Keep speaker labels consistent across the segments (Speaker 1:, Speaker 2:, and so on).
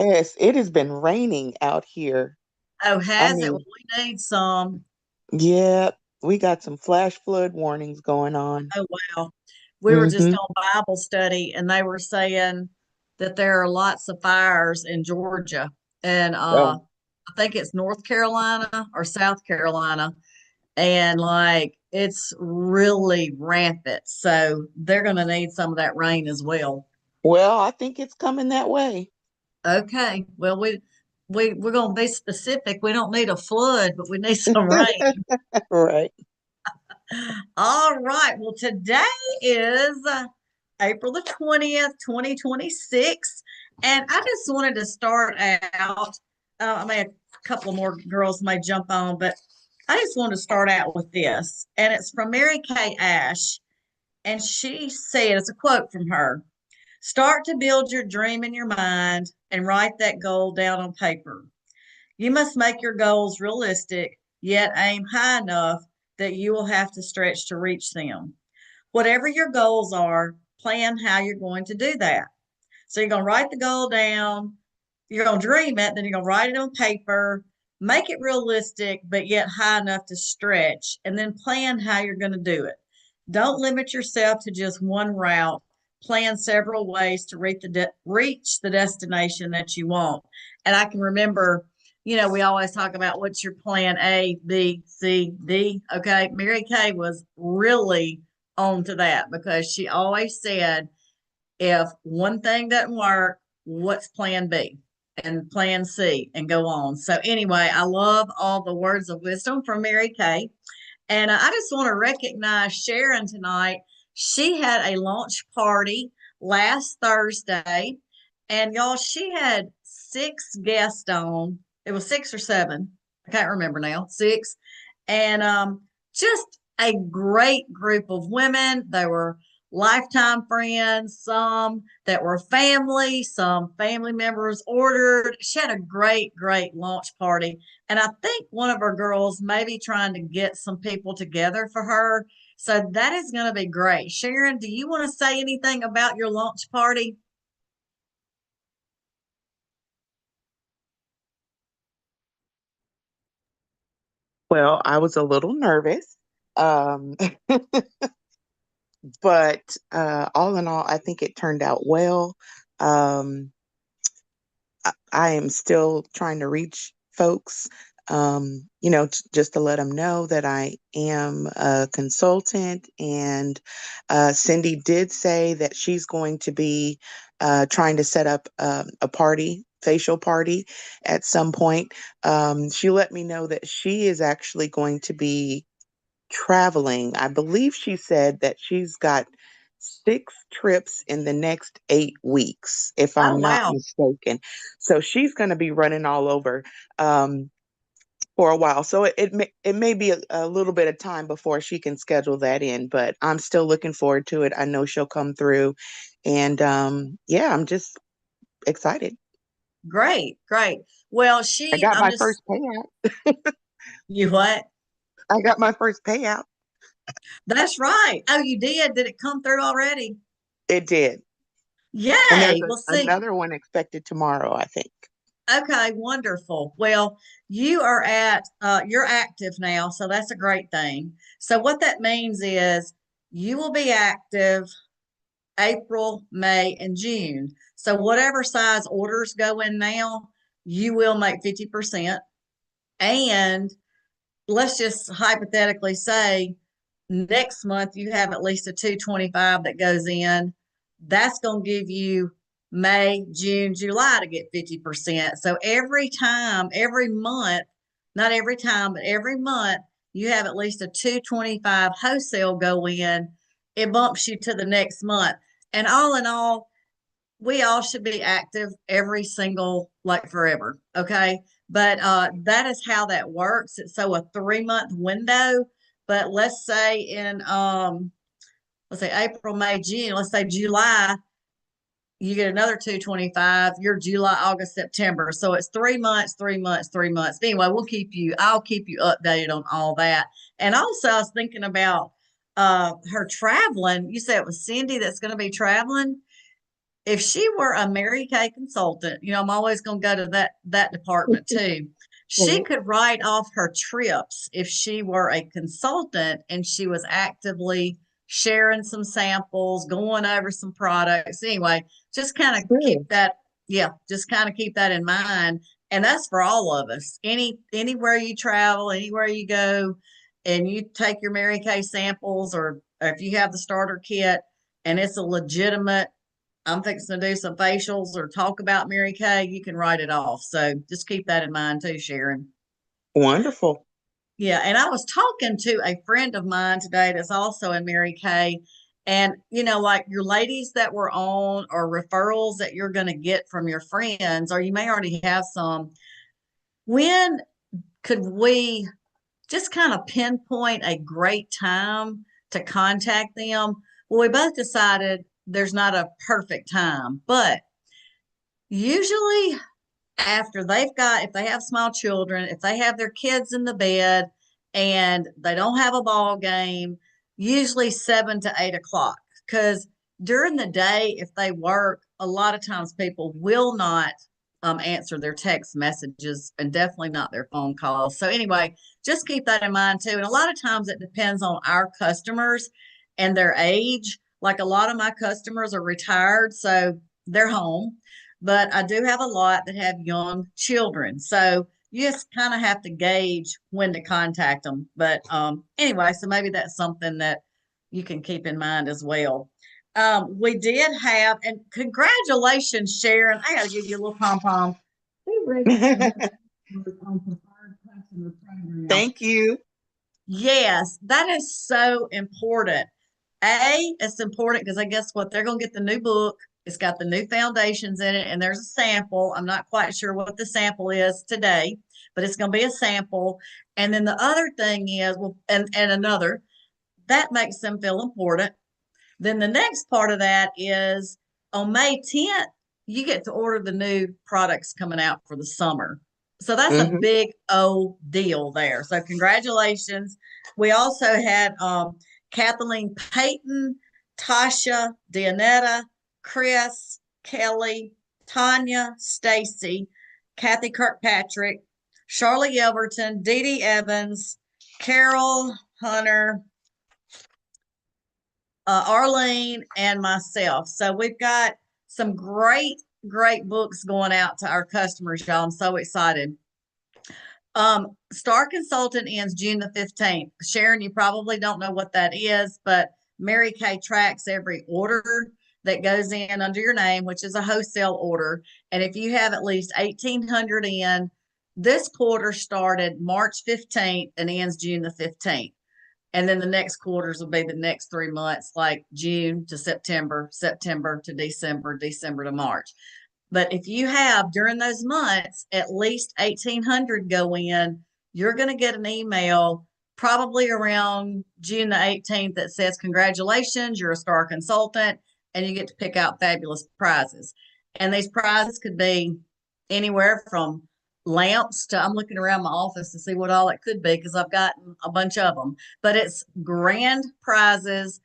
Speaker 1: Yes, it has been raining out here.
Speaker 2: Oh,
Speaker 1: I
Speaker 2: has it? Well,
Speaker 1: mean,
Speaker 2: we need some.
Speaker 1: yeah, we got some flash flood warnings going on.
Speaker 2: Oh, wow. We were just
Speaker 1: Hmm.
Speaker 2: on Bible study and they were saying that there are lots of fires in Georgia. And
Speaker 1: Oh,
Speaker 2: I think it's North Carolina or South Carolina. And like it's really rampant. So they're going to need some of that rain as well.
Speaker 1: well, I think it's coming that way.
Speaker 2: Okay. Well, we're going to be specific. We don't need a flood, but we need some rain.
Speaker 1: Right.
Speaker 2: All right. Well, today is April the 20th, 2026. And I just wanted to start out. I mean, a couple more girls may jump on, but I just wanted to start out with this. And it's from Mary Kay Ash. And she said, it's a quote from her: start to build your dream in your mind and write that goal down on paper. You must make your goals realistic, yet aim high enough that you will have to stretch to reach them. Whatever your goals are, plan how you're going to do that. So you're going to write the goal down, you're going to dream it, then you're going to write it on paper, make it realistic, but yet high enough to stretch, and then plan how you're going to do it. Don't limit yourself to just one route. Plan several ways to reach the destination that you want. And I can remember, we always talk about what's your plan A, B, C, D. Okay. Mary Kay was really on to that because she always said, if one thing doesn't work, what's plan B and plan C and go on. So, anyway, I love all the words of wisdom from Mary Kay. And I just want to recognize Sharon tonight. She had a launch party last Thursday. And y'all, she had six guests on. It was six or seven. I can't remember now. Six. And just a great group of women. They were lifetime friends, some that were family, some family members ordered. She had a great, great launch party. And I think one of her girls may be trying to get some people together for her. So that is going to be great. Sharon, do you want to say anything about your launch party?
Speaker 1: Well, I was a little nervous. Um, but all in all, I think it turned out well. Um, I am still trying to reach folks, just to let them know that I am a consultant. And Cindy did say that she's going to be trying to set up a party. Facial party at some point. She let me know that she is actually going to be traveling. I believe she said that she's got 6 trips in the next 8 weeks, if
Speaker 2: Oh,
Speaker 1: I'm not
Speaker 2: wow.
Speaker 1: mistaken. So she's going to be running all over um, for a while. So it may be a little bit of time before she can schedule that in, but I'm still looking forward to it. I know she'll come through, and yeah, I'm just excited.
Speaker 2: Great, great. Well,
Speaker 1: I got
Speaker 2: I'm
Speaker 1: my
Speaker 2: just,
Speaker 1: first payout.
Speaker 2: you what?
Speaker 1: I got my first payout.
Speaker 2: That's right. Oh, you did? Did it come through already?
Speaker 1: It did, and there's
Speaker 2: Yay. Well, see,
Speaker 1: another one expected tomorrow, I think.
Speaker 2: okay, wonderful. Well, you're active now, so that's a great thing. So what that means is you will be active April, May, and June. So whatever size orders go in now, you will make 50%. And let's just hypothetically say next month you have at least a 225 that goes in. That's going to give you May, June, July to get 50%. So every time, every month, not every time, but every month, you have at least a 225 wholesale go in. It bumps you to the next month. And all in all, we all should be active every single like forever, okay, but that is how that works. It's so a 3 month window, but let's say in let's say April, May, June, let's say July, you get another 225. You're July, August, September, so it's 3 months, 3 months, 3 months. But anyway, I'll keep you updated on all that. And also I was thinking about her traveling. You said it was Cindy that's going to be traveling. if she were a Mary Kay consultant, I'm always going to go to that department too. She
Speaker 1: Mhm.
Speaker 2: could write off her trips if she were a consultant and she was actively sharing some samples, going over some products. Anyway, just kind of keep
Speaker 1: True.
Speaker 2: that, yeah, just kind of keep that in mind. And that's for all of us. Anywhere you travel, anywhere you go, and you take your Mary Kay samples, or if you have the starter kit and it's a legitimate, I'm fixing to do some facials or talk about Mary Kay, you can write it off. So just keep that in mind too, Sharon.
Speaker 1: Wonderful.
Speaker 2: Yeah, and I was talking to a friend of mine today that's also in Mary Kay. And, like your ladies that were on, or referrals that you're going to get from your friends, or you may already have some. When could we just kind of pinpoint a great time to contact them? Well, we both decided there's not a perfect time, but usually after if they have small children, if they have their kids in the bed and they don't have a ball game, usually 7 to 8 o'clock. Because during the day, if they work, a lot of times people will not answer their text messages, and definitely not their phone calls. So, anyway, just keep that in mind too. And a lot of times it depends on our customers and their age. Like, a lot of my customers are retired, so they're home, but I do have a lot that have young children. So you just kind of have to gauge when to contact them. But anyway, so maybe that's something that you can keep in mind as well. We did have, and congratulations, Sharon. I got to give you a little pom pom. We registered your customers on preferred customer program.
Speaker 1: Thank you.
Speaker 2: Yes, that is so important. It's important because I guess what, they're going to get the new book. It's got the new foundations in it, and there's a sample. I'm not quite sure what the sample is today, but it's going to be a sample. And then the other thing is, well, and another that makes them feel important. Then the next part of that is on May 10th, you get to order the new products coming out for the summer. So that's a
Speaker 1: Hmm.
Speaker 2: big old deal there. So congratulations. We also had Kathleen Payton, Tasha, Dionetta, Chris, Kelly, Tanya, Stacy, Kathy Kirkpatrick, Charlie Everton, Dee Dee Evans, Carol Hunter, Arlene, and myself. So we've got some great books going out to our customers, y'all. I'm so excited. Star Consultant ends June the 15th. Sharon, you probably don't know what that is, but Mary Kay tracks every order that goes in under your name, which is a wholesale order. And if you have at least 1,800 in, this quarter started March 15th and ends June the 15th. And then the next quarters will be the next 3 months, like June to September, September to December, December to March. But if you have during those months at least 1,800 go in, you're going to get an email probably around June the 18th that says, congratulations, you're a Star Consultant, and you get to pick out fabulous prizes. And these prizes could be anywhere from lamps to, I'm looking around my office to see what all it could be because I've gotten a bunch of them, but it's grand prizes.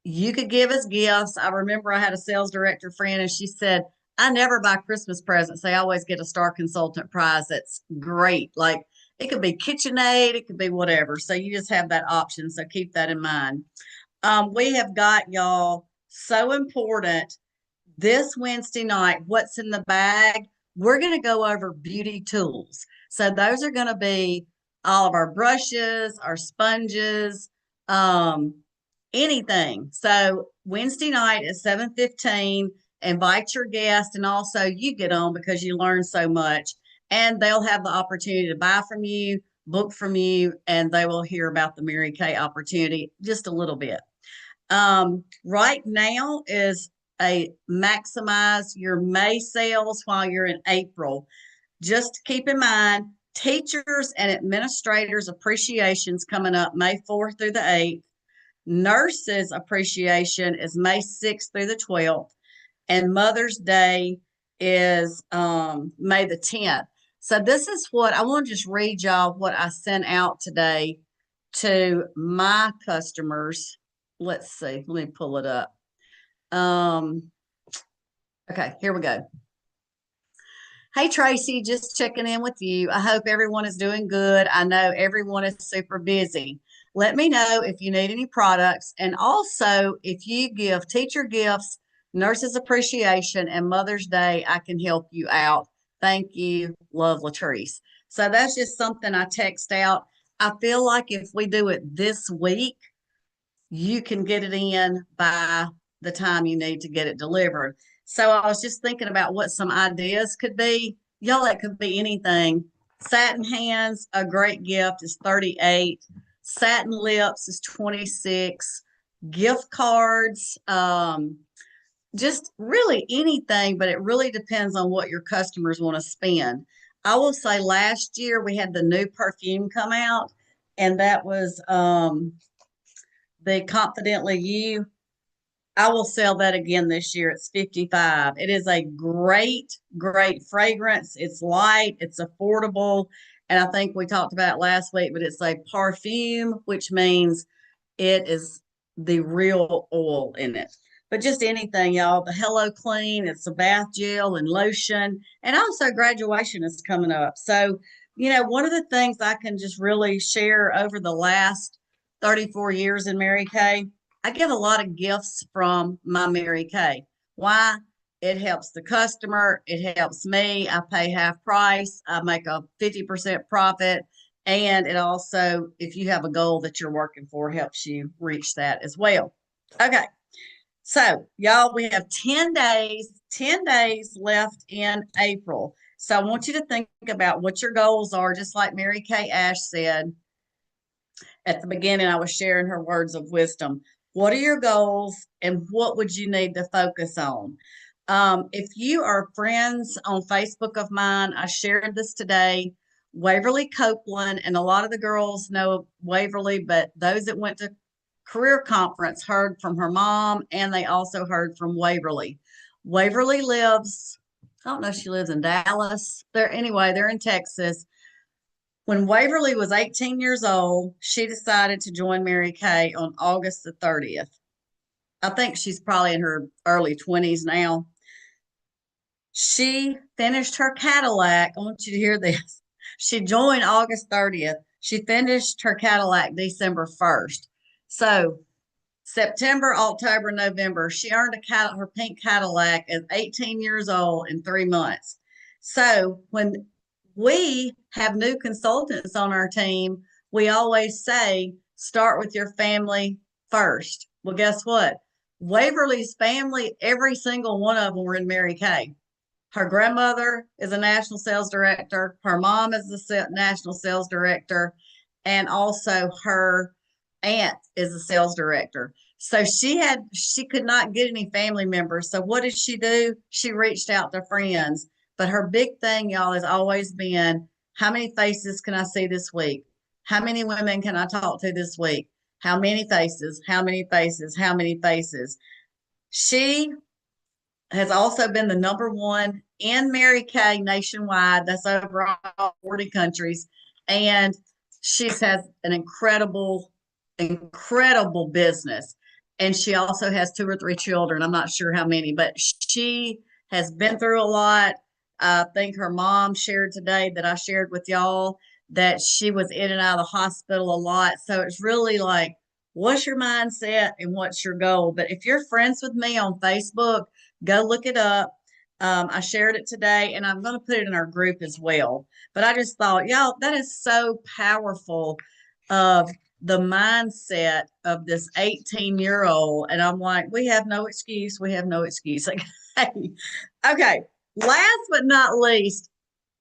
Speaker 2: You could give us gifts. I remember I had a sales director friend and she said, I never buy Christmas presents. They always get a Star Consultant prize. That's great. Like, it could be KitchenAid, it could be whatever. So you just have that option. So keep that in mind. We have got, y'all, so important, this Wednesday night, what's in the bag? We're going to go over beauty tools. So those are going to be all of our brushes, our sponges, um, anything. So Wednesday night at 7:15, invite your guests, and also you get on because you learn so much. And they'll have the opportunity to buy from you, book from you, and they will hear about the Mary Kay opportunity just a little bit. Right now is a maximize your May sales while you're in April. Just keep in mind, teachers and administrators appreciations coming up May 4th through the 8th. Nurses appreciation is May 6th through the 12th. And Mother's Day is May the 10th. So this is what I want to just read y'all what I sent out today to my customers. Let's see, let me pull it up. Um, Okay, here we go. Hey Tracy, just checking in with you. I hope everyone is doing good. I know everyone is super busy. Let me know if you need any products, and also if you give teacher gifts, nurses appreciation, and Mother's Day, I can help you out. Thank you. Love, Latrice. So that's just something I text out. I feel like if we do it this week, you can get it in by the time you need to get it delivered. So I was just thinking about what some ideas could be. Y'all, it could be anything. Satin hands, a great gift, is 38. Satin lips is 26. Gift cards, just really anything, but it really depends on what your customers want to spend. I will say last year we had the new perfume come out, and that was the Confidently You. I will sell that again this year. It's 55. It is a great, great fragrance. It's light, it's affordable. And I think we talked about it last week, but it's a parfum, which means it is the real oil in it. But just anything, y'all. The Hello Clean, it's a bath gel and lotion. And also, graduation is coming up. So, one of the things I can just really share over the last 34 years in Mary Kay, I get a lot of gifts from my Mary Kay. Why? It helps the customer. It helps me. I pay half price. I make a 50% profit. And it also, if you have a goal that you're working for, helps you reach that as well. Okay. So, y'all, we have 10 days left in April. So, I want you to think about what your goals are, just like Mary Kay Ash said at the beginning. I was sharing her words of wisdom. What are your goals and what would you need to focus on? If you are friends on Facebook of mine, I shared this today. Waverly Copeland, and a lot of the girls know Waverly, but those that went to career conference heard from her mom, and they also heard from Waverly. Waverly lives, I don't know if she lives in Dallas. They're in Texas. When Waverly was 18 years old, she decided to join Mary Kay on August the 30th. I think she's probably in her early 20s now. She finished her Cadillac. I want you to hear this. She joined August 30th. She finished her Cadillac December 1st. So September, October, November, she earned her pink Cadillac at 18 years old in 3 months. So when we have new consultants on our team, we always say, start with your family first. Well, guess what? Waverly's family, every single one of them were in Mary Kay. Her grandmother is a national sales director. Her mom is the national sales director. And also her aunt is a sales director. So she could not get any family members. So what did she do? She reached out to friends. But her big thing, y'all, has always been, how many faces can I see this week? How many women can I talk to this week? How many faces? How many faces? How many faces? She has also been the number one in Mary Kay nationwide. That's over all 40 countries. And she has an incredible, incredible business. And she also has 2 or 3 children. I'm not sure how many, but she has been through a lot. I think her mom shared today that I shared with y'all that she was in and out of the hospital a lot. So it's really like, what's your mindset and what's your goal? But if you're friends with me on Facebook, go look it up. I shared it today and I'm going to put it in our group as well. But I just thought, y'all, that is so powerful of the mindset of this 18-year-old. And I'm like, we have no excuse. We have no excuse. Okay. Okay. Last but not least,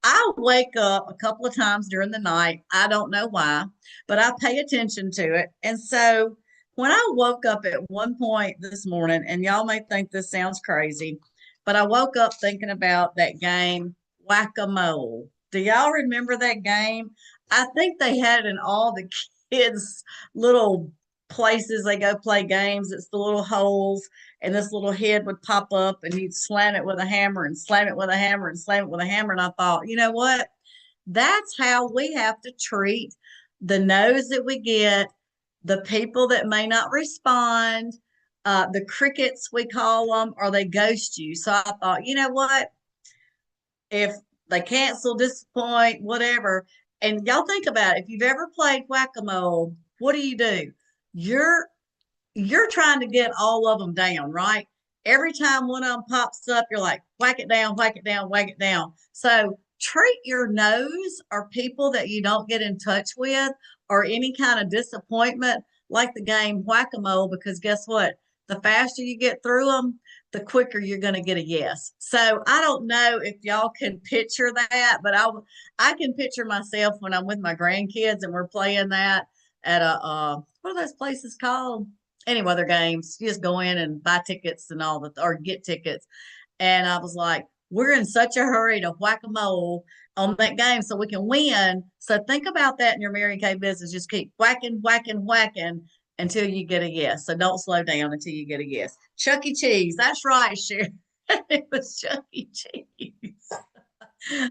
Speaker 2: I wake up a couple of times during the night. I don't know why, but I pay attention to it. And so when I woke up at one point this morning, and y'all may think this sounds crazy, but I woke up thinking about that game, Whack-A-Mole. Do y'all remember that game? I think they had it in all the kids' little places they go play games. It's the little holes, and this little head would pop up, and you'd slam it with a hammer and slam it with a hammer and slam it with a hammer. And I thought, you know what? That's how we have to treat the no's that we get, the people that may not respond. the crickets, we call them, or they ghost you. So I thought, you know what? If they cancel, disappoint, whatever, and y'all think about it, if you've ever played whack-a-mole, what do? You're you're trying to get all of them down, right? Every time one of them pops up, you're like, whack it down, whack it down, whack it down. So treat your nose or people that you don't get in touch with or any kind of disappointment like the game whack a mole, because guess what? The faster you get through them, the quicker you're going to get a yes. So I don't know if y'all can picture that, but I can picture myself when I'm with my grandkids and we're playing that at a what are those places called? Any other games. You just go in and buy tickets and all that, or get tickets. And I was like, we're in such a hurry to whack a mole on that game so we can win. So think about that in your Mary Kay business. Just keep whacking, whacking, whacking until you get a yes. So don't slow down until you get a yes. Chuck E. Cheese. That's right, Sharon. It was Chuck E. Cheese.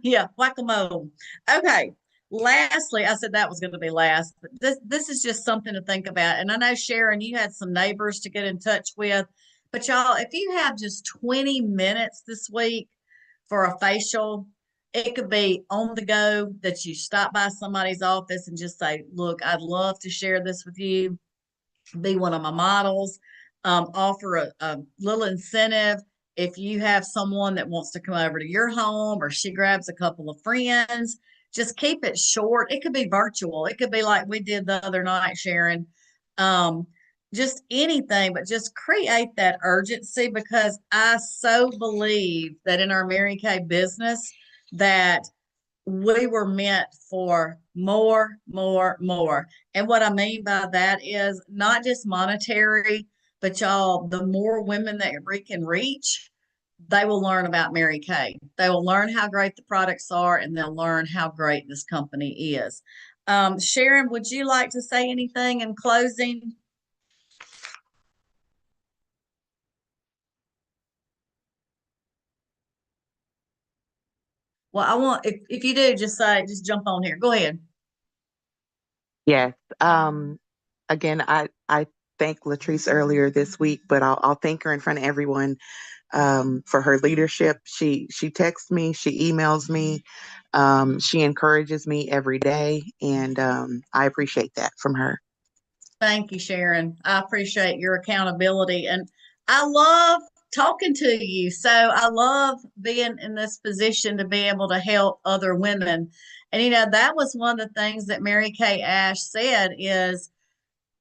Speaker 2: Yeah, whack a mole. Okay. Lastly, I said that was going to be last, but this is just something to think about. And I know Sharon, you had some neighbors to get in touch with, but y'all, if you have just 20 minutes this week for a facial, it could be on the go that you stop by somebody's office and just say, "Look, I'd love to share this with you. Be one of my models." Offer a little incentive if you have someone that wants to come over to your home or she grabs a couple of friends. Just keep it short. It could be virtual. It could be like we did the other night, Sharon. Um, just anything, but just create that urgency, because I so believe that in our Mary Kay business that we were meant for more, more, more. And what I mean by that is not just monetary, but y'all, the more women that we can reach, they will learn about Mary Kay. They will learn how great the products are, and they'll learn how great this company is. Sharon, would you like to say anything in closing? Well, I want, if you do, just say, just jump on here. Go ahead.
Speaker 1: Yes. Again, I thanked Latrice earlier this week, but I'll thank her in front of everyone for her leadership. She texts me, she emails me, she encourages me every day, and I appreciate that from her.
Speaker 2: Thank you, Sharon. I appreciate your accountability. And I love talking to you. So I love being in this position to be able to help other women. And, that was one of the things that Mary Kay Ash said is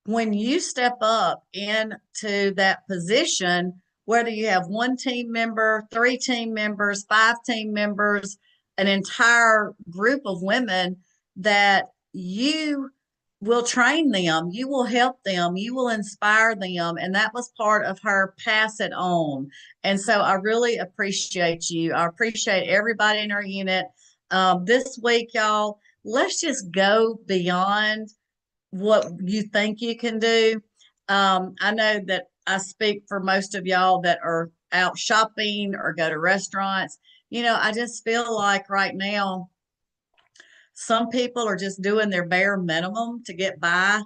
Speaker 2: when you step up into that position, whether you have one team member, three team members, five team members, an entire group of women, that you will train them, you will help them, you will inspire them. And that was part of her pass it on. And so I really appreciate you. I appreciate everybody in our unit. This week, y'all, let's just go beyond what you think you can do. I know that I speak for most of y'all that are out shopping or go to restaurants. I just feel like right now, some people are just doing their bare minimum to get by,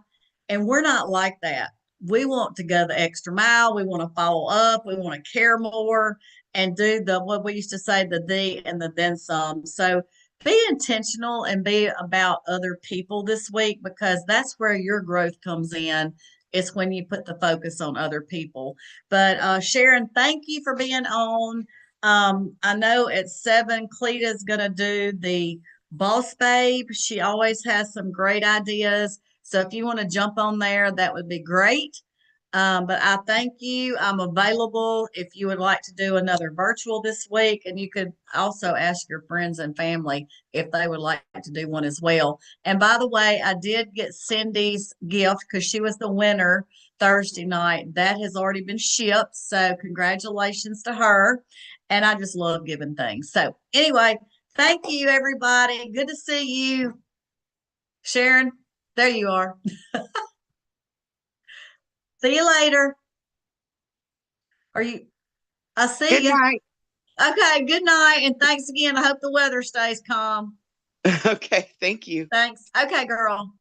Speaker 2: and we're not like that. We want to go the extra mile. We want to follow up. We want to care more and do the what we used to say, the and the then some. So be intentional and be about other people this week, because that's where your growth comes in. It's when you put the focus on other people. But Sharon, thank you for being on. I know at 7, Cleta's going to do the Boss Babe. She always has some great ideas. So if you want to jump on there, that would be great. But I thank you. I'm available if you would like to do another virtual this week. And you could also ask your friends and family if they would like to do one as well. And by the way, I did get Cindy's gift because she was the winner Thursday night. That has already been shipped. So congratulations to her. And I just love giving things. So anyway, thank you, everybody. Good to see you. Sharon, there you are. See you later. Are you? I
Speaker 1: Good
Speaker 2: see you.
Speaker 1: night.
Speaker 2: Okay, good night. And thanks again. I hope the weather stays calm.
Speaker 1: Okay, thank you.
Speaker 2: Thanks. Okay, girl.